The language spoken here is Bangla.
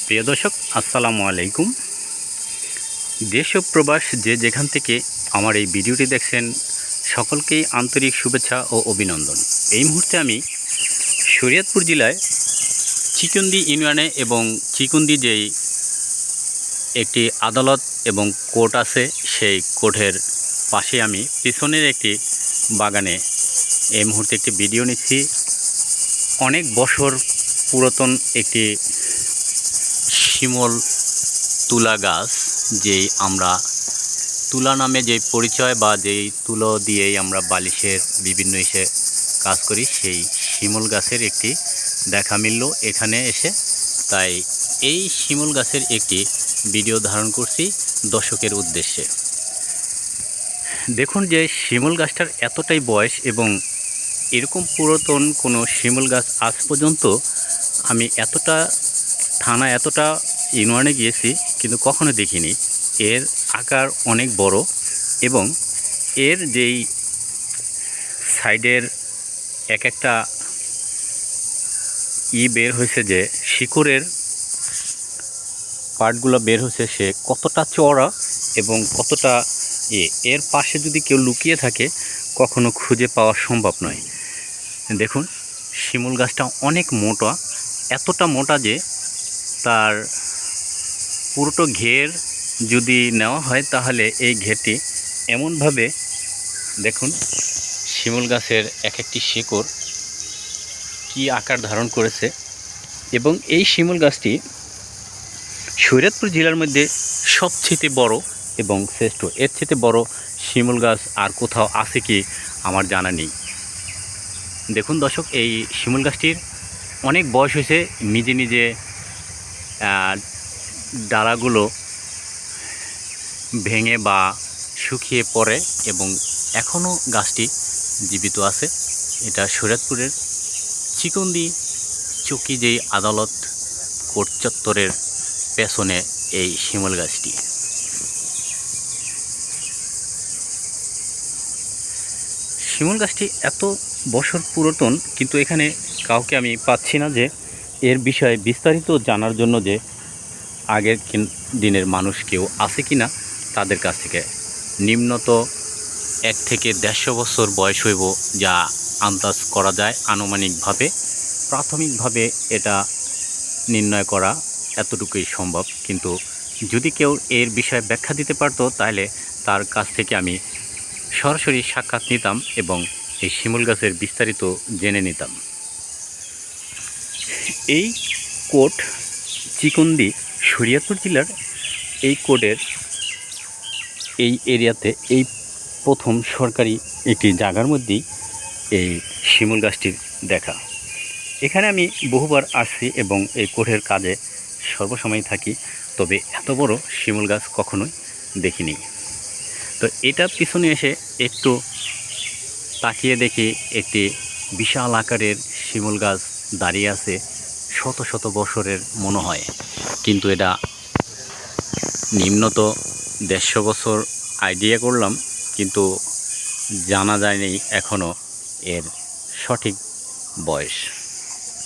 প্রিয় দর্শক, আসসালামু আলাইকুম। দেশ ও প্রবাস যে যেখান থেকে আমার এই ভিডিওটি দেখছেন, সকলকেই আন্তরিক শুভেচ্ছা ও অভিনন্দন। এই মুহূর্তে আমি শরীয়তপুর জেলায় চিকুন্দি ইউনিয়নে এবং চিকুন্দি যেই একটি আদালত এবং কোর্ট আছে, সেই কোর্টের পাশে আমি পিছনের একটি বাগানে এই মুহূর্তে একটি ভিডিও নিচ্ছি। অনেক বছর পুরাতন একটি শিমল তুলা গাছ, যেই আমরা তুলা নামে যে পরিচয় বা যেই তুলো দিয়েই আমরা বালিশের বিভিন্ন কাজ করি, সেই শিমল গাছের একটি দেখা মিলল এখানে এসে। তাই এই শিমল গাছের একটি ভিডিও ধারণ করছি দর্শকের উদ্দেশ্যে। দেখুন যে শিমল গাছটার এতটাই বয়স, এবং এরকম পুরাতন কোনো শিমল গাছ আজ পর্যন্ত আমি এতটা থানা এতটা ইউনিয়নে গিয়েছি কিন্তু কখনো দেখিনি। এর আকার অনেক বড়, এবং এর যেই সাইডের এক একটা বের হয়েছে, যে শিকড়ের পার্টগুলো বের হয়েছে, সে কতটা চওড়া এবং কতটা এর পাশে যদি কেউ লুকিয়ে থাকে কখনো খুঁজে পাওয়া সম্ভব নয়। দেখুন, শিমুল গাছটা অনেক মোটা, এতটা মোটা যে তার পুরোটো ঘের যদি নেওয়া হয় তাহলে এই ঘেরটি এমনভাবে, দেখুন শিমুল গাছের এক একটি শিকড় কি আকার ধারণ করেছে। এবং এই শিমুল গাছটি শরীয়তপুর জেলার মধ্যে সবচেয়ে বড় এবং শ্রেষ্ঠ। এর চেয়ে বড় শিমুল গাছ আর কোথাও আছে কি আমার জানা নেই। দেখুন দর্শক, এই শিমুল গাছটির অনেক বয়স হয়েছে, নিজে নিজে ডালাগুলো ভেঙে বা শুকিয়ে পড়ে, এবং এখনও গাছটি জীবিত আছে। এটা শরীয়তপুরের চিকুন্দি চৌকি যেই আদালত কোর্ট চত্বরের পেছনে এই শিমুল গাছটি। শিমুল গাছটি এত বছর পুরাতন, কিন্তু এখানে কাউকে আমি পাচ্ছি না যে এর বিষয়ে বিস্তারিত জানার জন্য, যে আগের দিনের মানুষ কেউ আছে কি না তাদের কাছ থেকে। নিম্নত 1 থেকে 150 বছর বয়স হইব, যা আন্দাজ করা যায় আনুমানিকভাবে। প্রাথমিকভাবে এটা নির্ণয় করা এতটুকুই সম্ভব, কিন্তু যদি কেউ এর বিষয়ে ব্যাখ্যা দিতে পারতো তাহলে তার কাছ থেকে আমি সরাসরি সাক্ষাৎ নিতাম এবং এই শিমুল গাছের বিস্তারিত জেনে নিতাম। এই কোর্ট চিকুন্দি শরীয়তপুর জেলার এই কোর্টের এই এরিয়াতে এই প্রথম সরকারি একটি জায়গার মধ্যেই এই শিমুল গাছটির দেখা। এখানে আমি বহুবার আসছি এবং এই কোর্টের কাজে সর্বসময় থাকি, তবে এত বড় শিমুল গাছ কখনোই দেখিনি। তো এটা পিছনে এসে একটু তাকিয়ে দেখি একটি বিশাল আকারের শিমুল গাছ দাঁড়িয়ে আছে, শত শত বছরের মনে হয়, কিন্তু এটা নিম্নত 150 বছর আইডিয়া করলাম, কিন্তু জানা যায়নি এখনও এর সঠিক বয়স।